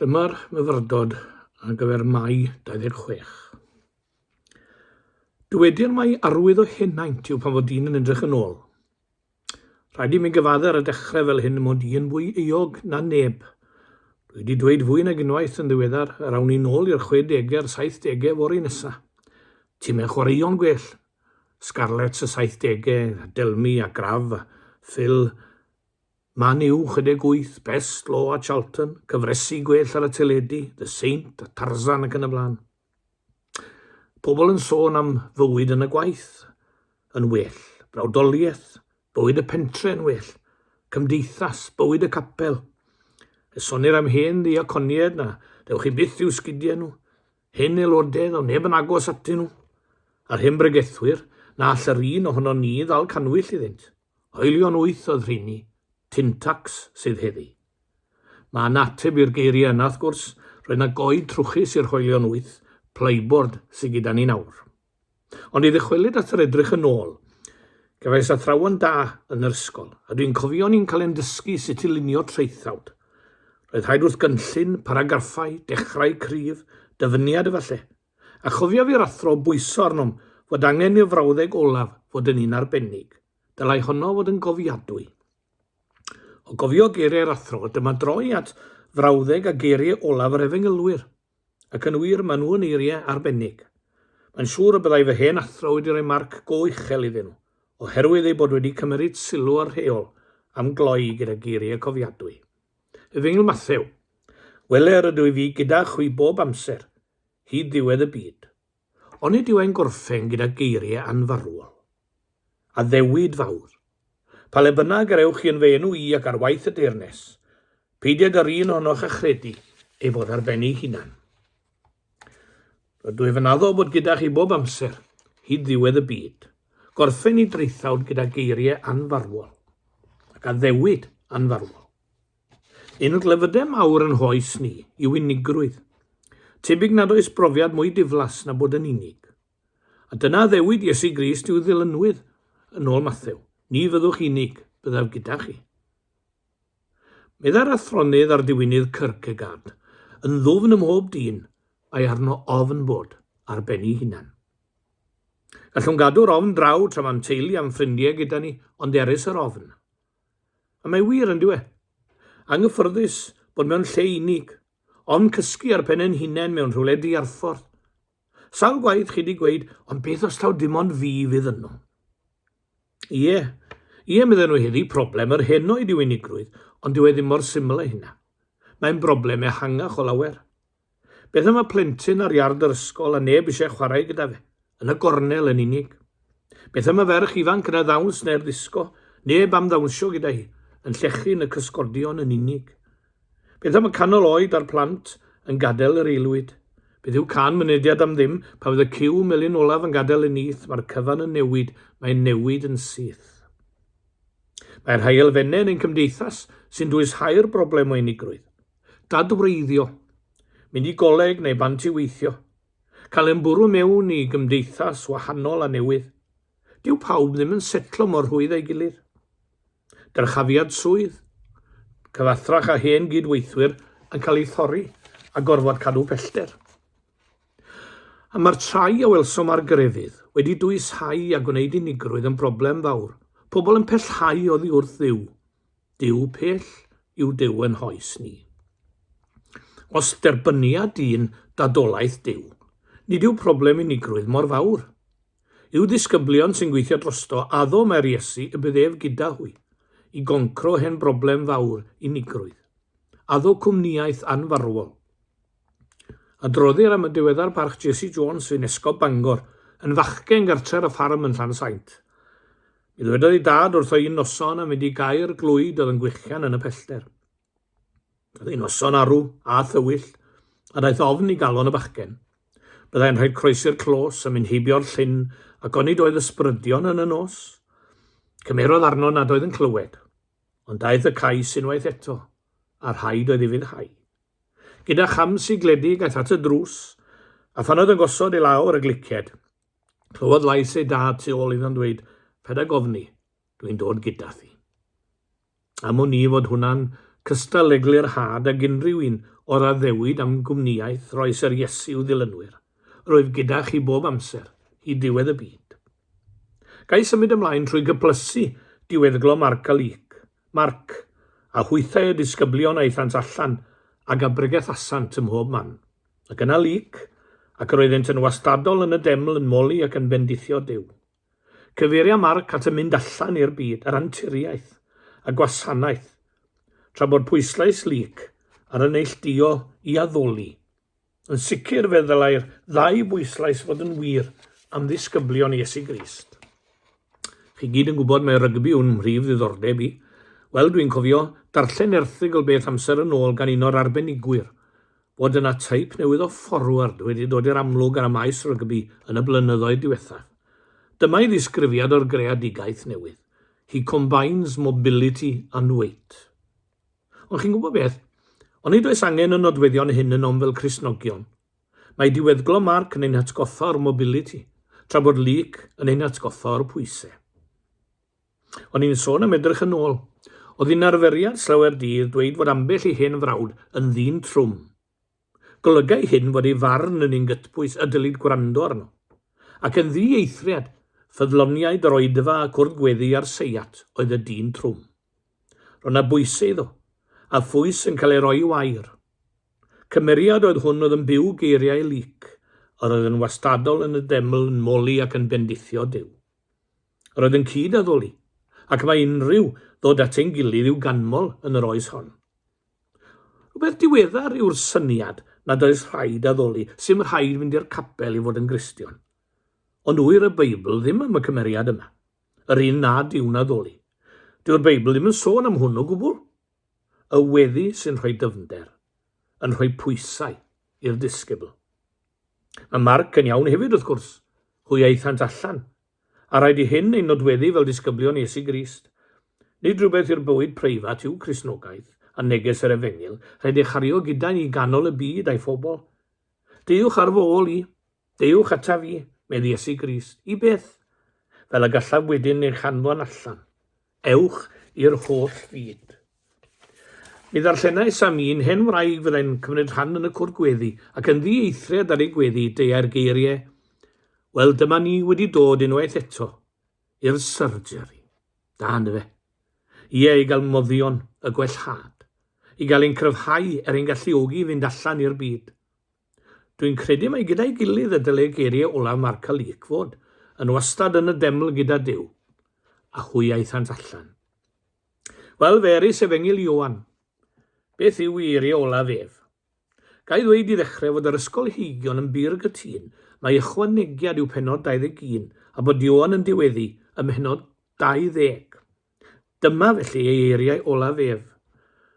Dyma'r myfyrdod ar gyfer Mai 26. Dywedir mai arwydd o henaint yw pan fod dyn yn edrych yn ôl. Rhaid i mi gyfadder y dechrau fel hyn mod i yn fwy eog na neb. Dwi wedi dweud fwy nag unwaith yn ddiweddar yr awn ni nôl i'r 60au a'r 70au fori nesa. Timau chwaraeon gwell, Scarlets y 70au, Delmi a Graf, Phil, Man Yw, chydig 8, Best, Law a Charlton, cyfresu gwell ar y teledu, The Saint, a Tarzan ac yn y blaen. Pobl yn sôn am fywyd yn y gwaith, yn well, brawdoliaeth, bywyd y pentre yn well, cymdeithas, bywyd y capel. Esonir am hen ddiaconiad na, dewch chi byth i'w sgidiau nhw, hen aelodau o neb yn agos atyn nhw. A'r hyn bregethwyr, na all yr un ohono ni ddal canwyll iddynt. Hoelion 8 oedd rhini, Tintax sydd heddi. Mae nateb i'r geiriau yna, wrth gwrs, roedd na goed trwchus i'r hoelion 8, playboard sydd gyda ni nawr. Ond i ddychwelyd at yr edrych yn ôl, gyfais athrawon da yn yr ysgol, a dwi'n cofio ni'n cael ein dysgu sut i lunio treithawd. Roedd rhaid wrth gynllun, paragraffau, dechrau cryf, dyfyniad efallai. A chofio fi'r athro bwyso arnom fod angen i'r frawddeg Olaf fod yn un arbennig. Dylai honno fod yn gofiadwy. O gofio geiriau'r athro, dyma droi at frawddeg a geiriau Olaf yr efengylwyr, ac yn wir maen nhw yn eiriau arbennig. Mae'n siŵr y byddai fy hen athro wedi rhoi marc go uchel iddyn nhw, oherwydd ei bod wedi cymryd sylw ar rheol am gloi gyda geiriau cofiadwy. Efengil Mathew, Wele ydwyf fi gyda chwi bob amser, hyd ddiwedd y byd. Ond nid yw e'n gorffen gyda geiriau anfarwol. A ddewid fawr. Pa le bynnag yr ewch chi yn fe enw i ac ar waith y deyrnes, peidiad yr un ohonoch a chredu ei fod ar ben ei hunan. Rydw i fy naddo bod gyda chi bob amser, hyd ddiwedd y byd, gorffen i dreithawd gyda geiriau anfarwol, ac a ddewid anfarwol. Un o'r glyfydau mawr yn hoes ni yw unigrwydd. Tebyg nad oes brofiad mwy diflas na bod yn unig. A dyna ddewid Iesu Grist yw ddilynwydd yn ôl Mathew. Ni fyddwch unig, byddaf gyda chi. Medda'r athronydd ar diwynydd Kierkegaard, yn ddwfn ym mhob dyn, mae arno ofn bod ar ben ei hunan. Gallwn gadw'r ofn draw tra mae'n teulu am ffrindiau gyda ni, ond erys yr ofn. A mae wir yn diwe. Anghyfforddus bod mewn lle unig, ond cysgu ar pen ein hunain mewn rhywle diarffordd. Sawl gwaith chi wedi gweud, ond beth os taw dim ond fi fydd yno? Ie, medden nhw heddi problem yr henoed yw unigrwydd, ond dyw e ddim mor syml â hynna. Mae'n broblem ehangach o lawer. Beth am y plentyn ar iard yr ysgol a neb eisiau chwarae gyda fe, yn y gornel yn unig? Beth am y ferch ifanc yn y ddawns neu'r ddisgo, neb am ddawnsio gyda hi, yn llechu yn y cysgodion yn unig? Beth am y canol oed a'r plant yn gadael yr eilwyd? Beth yw can mynediad am ddim, pa fydd y ciw melyn Olaf yn gadael y nith, mae'r cyfan yn newid, mae'n newid yn syth. Mae'r rhai elfennau yn ein cymdeithas sy'n dwysau'r broblem o unigrwydd. Dadwreiddio, mynd i goleg neu bant i weithio, cael ein bwrw mewn i gymdeithas wahanol a newydd. Dyw pawb ddim yn setlo mor rhwydd ei gilydd. Dyrchafiad swydd, cyfathrach a hen gydweithwyr yn cael ei thorri a gorfod cadw pellter. A mae'r trai a welsom ar grefydd wedi dwysau a gwneud unigrwydd yn broblem fawr. Pobl yn pellhau oddi wrth ddiw. Diw pell yw diw yn hoes ni. Os derbyniad dyn dadolaeth diw, nid yw problem unigrwydd mor fawr. Yw ddisgyblion sy'n gweithio drosto addo mae'r Iesu y byddef gyda hwy i goncro hen broblem fawr unigrwydd. Addo cwmniaeth anfarwol. Adroddir am y diweddar parch Jesse Jones sy'n esgob Bangor yn fachgen gartref y ffarm yn Llansaint. Mi ddwedodd ei dad wrtho un noson a mynd i gair glwyd oedd yn gwychian yn y pellter. Oedd ein noson arw a thywyll a daeth ofn i galon y bachgen. Byddai'n rhaid croesi'r clos a mynd heibio'r llyn ac onid oedd ysbrydion yn y nos. Cymerodd arno nad oedd yn clywed, ond daeth y cais unwaith eto a'r rhaid oedd i fyddhau. Gyda chams i gledig aeth at y drws, a phan oedd yn gosod ei lawr y glicied, clywodd lais ei dad tu ôl iddo'n dweud, pedag ofni, dwi'n dod gyda thi. Am o'n i fod hwnna'n cystaleglu'r had ag unrhyw un o'r addewid am gwmniaeth roes yr Iesu ddilynwyr, roedd gyda chi bob amser i ddiwedd y byd. Gai symud ymlaen trwy gyplysu diweddglo Marc a Luc. Marc, a hwythau y disgyblion aethant allan ag abrygaeth asant ym mhob man. Ac yna Luc, ac roeddent yn wastadol yn y deml yn moli ac yn bendithio Duw. Cyfeirio Marc at y mynd allan i'r byd, yr anturiaeth a gwasanaeth, tra bod pwyslais Luc ar y neilltuo i addoli. Yn sicr fe ddylai'r ddau bwyslais fod yn wir am ddisgyblion Iesu Grist. Chi gyd yn gwybod mae rygbi yw'n mhrif ddiddordeb i. Wel, dwi'n cofio darllen erthygl beth amser yn ôl gan un o'r arbenigwyr, bod yna teip newydd o fforward wedi dod i'r amlwg ar y maes rygbi yn y blynyddoedd diwethaf. Dyma'i ddisgrifiad o'r greadigaeth newydd. He combines mobility and weight. Ond chi'n gwybod beth? Ond nid oes angen y nodweddion hyn yn fel Cristnogion. Mae diweddglo Marc yn ein atgoffa o'r mobility, tra bod Luc yn ein atgoffa o'r pwysau. Ond ni'n sôn am edrych yn ôl. Oedd hi'n arferiad slawer dydd dweud fod ambell i hen frawd yn ddyn trwm. Golygau hyn fod ei farn yn un gytbwys y dylid gwrando arno. Ac yn ddieithriad, ffyddloniaid yr oedfa a cwrdd gweddi ar seiat oedd y dyn trwm. Roedd yna bwysau iddo, a phwys yn cael ei roi i wair. Cymeriad oedd hwn oedd yn byw geiriau Luc, yr oedd yn wastadol yn y deml yn moli ac yn bendithio Duw. Yr oedd yn cyd addoli, ac mae unrhyw ddod at ein gilydd i'w ganmol yn yr oes hon. Rhywbeth diweddar yw'r syniad nad oes rhaid addoli, sy'n rhaid fynd i'r capel i fod yn Gristion. Ond wy'r y Beibl ddim am y cymeriad yma, yr un nad yw'n addoli. Dyw'r Beibl ddim yn sôn am hwn o gwbl. Y weddi sy'n rhoi dyfnder, yn rhoi pwysau i'r disgybl. Mae Marc yn iawn hefyd wrth gwrs, hwy eithant allan, a rhaid i hyn ein nodweddu fel disgyblion Iesu Grist. Nid rhywbeth i'r bywyd preifat yw Cristnogaeth a neges yr efengil, rhaid ei chario gyda ni ganol y byd a'i phobl. Dewch ar fy ôl i, dewch ata fi, meddi Iesu Grist, i beth? Fel y gallaf wedyn eich hanfon allan. Ewch i'r holl fyd. Mi ddarllenau am un hen wraig fyddai'n cymryd rhan yn y cwrdd gweddi ac yn ddieithriad ar ei gweddi deuai'r geiriau. Wel, dyma ni wedi dod unwaith eto i'r surgery. Da yna fe. Ie, i gael moddion y gwellhad. I gael ein cryfhau ein galluogi fynd allan i'r byd. Dwi'n credu mai gyda'i gilydd y dylai Geiriau Olaf, Marc a Luc fod yn wastad yn y deml gyda Duw, a hwy aethant allan. Wel, ferus efengil Ioan. Beth yw Geiriau Olaf ef? Gai ddweud i ddechrau fod yr ysgolheigion yn byr gytun, mae ychwanegiad yw penod 21, a bod Ioan yn diweddu ym mhenod 20. Dyma felly ei eiriau Olaf ef.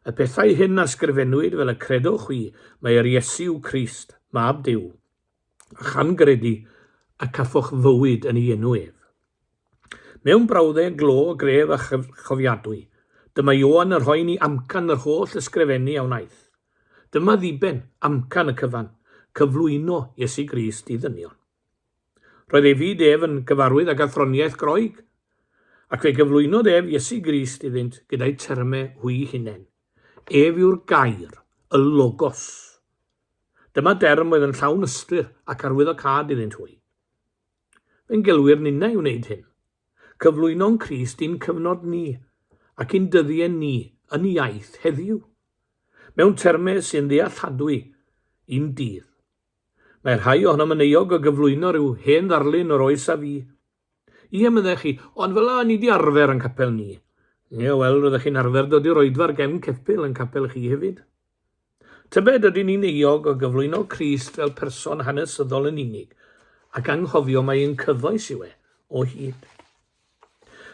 Y pethau hyn asgrifennwyd fel y credo chwi, mae'r Iesu Crist, mab Duw, a changredu a caffwch fywyd yn ei enw ef. Mewn brawddau glo, gref a chofiadwy, dyma Ioan yn rhoi ni amcan yr holl ysgrifennu a wnaeth. Dyma ddiben amcan y cyfan, cyflwyno Iesu Grist i ddynion. Roedd ei fyd ef yn gyfarwydd ag athroniaeth groeg, ac fe gyflwynodd ef Iesu Grist iddynt gyda'i termau hwy hunain. Ef yw'r gair, y logos. Dyma derm oedd yn llawn ystyr ac arwyddocad iddynt hwy. Fe'n gelwyr ninnau i wneud hyn. Cyflwyno'n Crist i'n cyfnod ni, ac i'n dyddiau ni yn iaith heddiw. Mewn termau sy'n ddealladwy i'n dydd. Mae'r rhai ohonom yn euog o gyflwyno rhyw hen ddarlun o'r oes a fi. Ie, meddech chi, ond fel ni di arfer yn capel ni. Ie, wel, roeddech chi'n arfer dod i'r oedfa'r gefn ceffyl yn capel chi hefyd. Tybed ydyn ni'n euog o gyflwyno Crist fel person hanesyddol yn unig, ac anghofio mae ein cyfoes yw o hyd.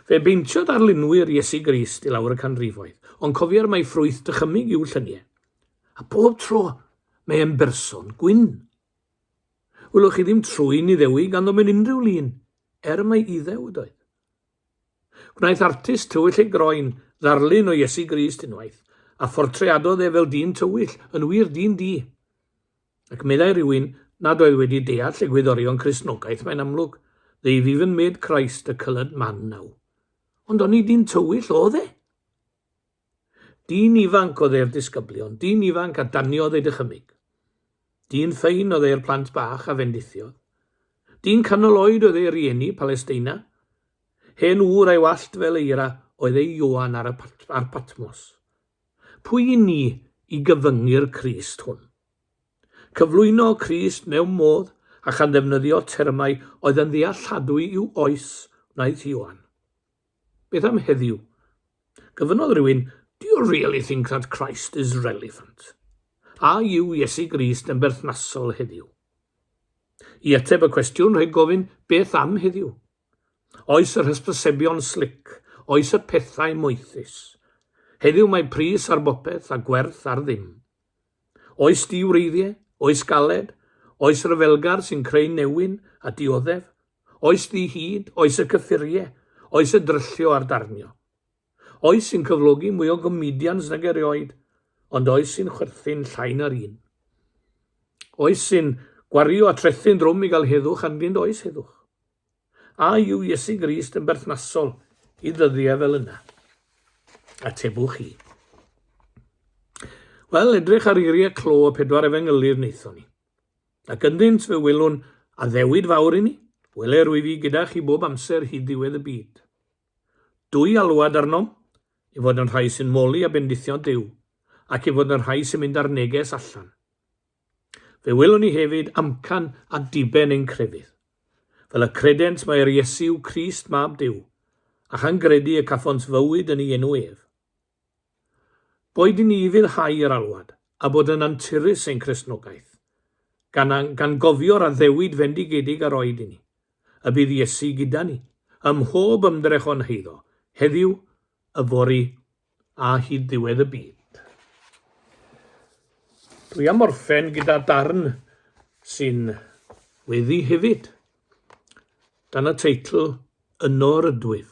Fe beintio darlunwyr Iesu Grist i lawr y canrifoedd, ond cofier mae ffrwyth dychymig yw lluniau. A bob tro mae e'n berson gwyn. Wylwch chi ddim trwy'n i ddewi ganddo mewn unrhyw lun, mai iddew ydoedd. Gwnaeth artist tywyll ei groen ddarlun o Iesu Grist unwaith, a phortreadodd e fel dyn tywyll, yn wir dyn di. Ac meddai rhywun nad oedd wedi deall egwyddorion Cristnogaeth, mae'n amlwg, they've even made Christ a coloured man now. Ond o'n i dyn tywyll oedd e. Dyn ifanc oedd e'r disgyblion, dyn ifanc a daniodd ei dychymyg. Dyn ffein oedd e'r plant bach a fendithiodd. Dyn canol oed oedd ei rieni Palestina. Hen ŵr ei wallt fel eira oedd ei Ioan ar Patmos. Pwy i ni i gyfyngu'r Crist hwn? Cyflwyno Crist mewn modd a chan ddefnyddio termau oedd yn ddealladwy i'w oes wnaeth Ioan. Beth am heddiw? Gyfynodd rhywun, do you really think that Christ is relevant? A yw Iesu Grist yn berthnasol heddiw? I ateb y cwestiwn rhaid gofyn beth am heddiw. Oes yr hysbysebion slic, oes y pethau moethus. Heddiw mae pris ar bopeth a gwerth ar ddim. Oes diwreiddiau, oes galed, oes ryfelgar sy'n creu newyn a dioddef, oes hyd, oes y cyffuriau, oes y dryllio ar darnio. Oes sy'n cyflogi mwy o gomidians nag erioed, ond oes sy'n chwerthu'n llain ar un. Oes sy'n gwario a trethu'n drwm i gael heddwch anddynt oes heddwch. A yw Iesu Grist yn berthnasol i ddyddiau fel yna? Atebwch chi. Wel, edrych ar eiriau clo y 4 efengylir wnaethon ni. Ac ynddynt fe welwn a ddewid fawr i ni, wele rwyf i gyda chi bob amser hyd ddiwedd y byd. 2 alwad arnom, i fod yn rhai sy'n moli a bendithio Duw, ac i fod yn rhai sy'n mynd ar neges allan. Fe welwn ni hefyd amcan a diben ein crefydd. Fel y credent mae'r Iesu Crist mab Duw, a chan gredu y caffons fywyd yn ei enw ef. Boed i ni foddhau yr alwad, a bod yn anturus ein Cristnogaeth, gan gofio'r addewid fendigedig ar oed i ni, y bydd Iesu gyda ni, ym mhob ymdrech o'n heiddo, heddiw, y fori, a hyd ddiwedd y byd. Dwi am orffen gyda darn sy'n weddi hefyd, dan y teitl Yno'r ydwyf.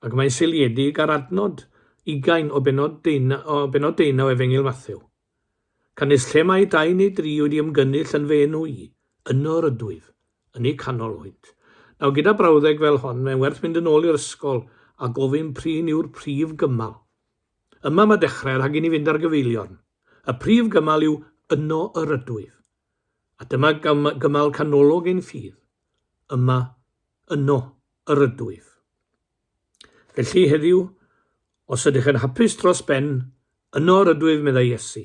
Ac mae'n seiliedig ar adnod 20 o benod 19 o Efengyl Mathew. Canis lle mae 2 neu 3 wedi ymgynnull yn fe enw i, Yno'r ydwyf, yn ei canol oed. Nawr gyda brawddeg fel hon, mae'n werth mynd yn ôl i'r ysgol a gofyn prin yw'r prif gymal. Yma mae dechrau rhag i ni fynd ar gyfeilion. Y prif gymal yw Yno yr ydwyf. A dyma gymal canolog ein ffydd. Yma Yno yr ydwyf. Felly heddiw, os ydych yn hapus dros ben, yno'r ydwyf meddai Iesu.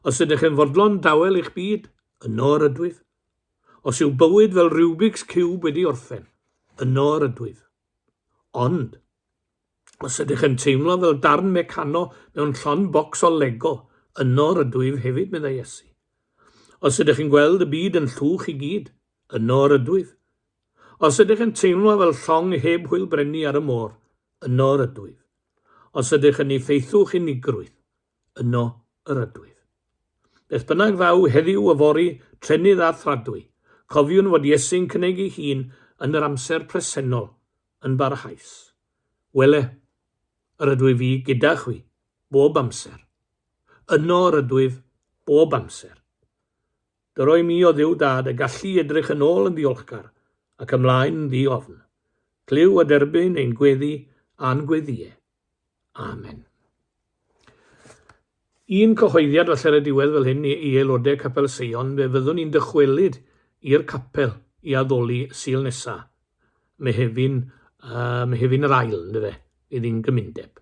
Os ydych yn fodlon dawel i'ch byd, yno'r ydwyf. Os yw bywyd fel Rubik's Cube wedi orffen, yno'r ydwyf. Ond, os ydych yn teimlo fel darn mecano mewn llon bocs o Lego, yno'r ydwyf hefyd meddai Iesu. Os ydych yn gweld y byd yn llwch i gyd, yno'r ydwyf. Os ydych yn teimlo fel llong heb hwyl brennu ar y môr, yno'r ydwyf. Os ydych yn ei ffeithwch unigrwydd, yno yr ydwyf. Beth bynnag ddaw heddiw y fori, trennydd a thradwy, cofiwn fod Iesu'n cynnig ei hun yn yr amser presennol yn barhaus. Wele, yr ydwyf i gyda chwi, bob amser. Yno'r ydwyf, bob amser. Dyroi mi o Dduw Dad y gallu edrych yn ôl yn ddiolchgar ac ymlaen yn ddiofn. Cliw a derbyn ein gweddi a'n gweddiau. Amen. Un cyhoeddiad falle ar y diwedd fel hyn i aelodau capel Seion, fe fyddwn ni'n dychwelyd i'r capel i addoli Sul nesa. Mehefin yr ail, ynddo fe, fydd hi'n gymundeb.